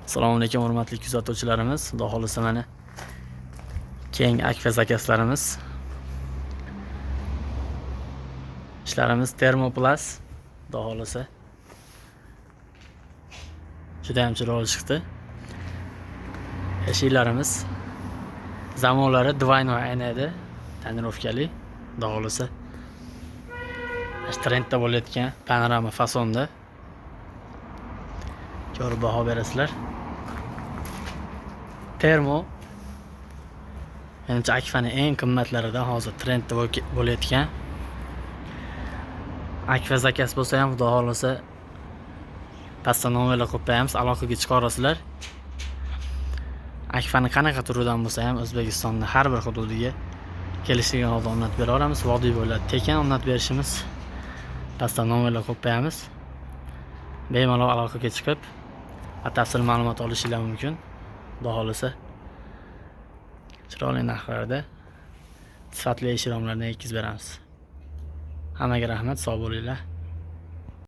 Assalomu alaykum hurmatli kuzatuvchilarimiz. Xudo xolisa mana keng akfa zakaslarimiz. Ishlarimiz Termoplast. Xudo xolisa juda ham chiroyli chiqdi. Eshiklarimiz zamonlari двойной aynada tonirovkali. Xudo xolisa trendda bo'layotgan panorama fasonda ko'rib baho berasizlar. Termo menimcha akfaning eng qimmatlaridan hozir trendda bo'layotgan akfa zakas bo'lsa ham xudo xolisa pastda nomerlar qo'yib qo'yamiz, aloqaga chiqarasizlar. Akfaning qanaqa turidan bo'lsa ham O'zbekistonning har bir hududiga kelishgan holda o'rnatib bera olamiz. Vodiy bo'ylab tekin o'rnatib berishimiz, pastda nomerlar qo'yib qo'yamiz. Bemalol aloqaga chiqib batafsil ma'lumot olishingiz mumkin. Xudo xolisa chiroyli narxlarda sifatli eshik romlarni yetkazib beramiz. Hammaga rahmat, sog' bo'linglar.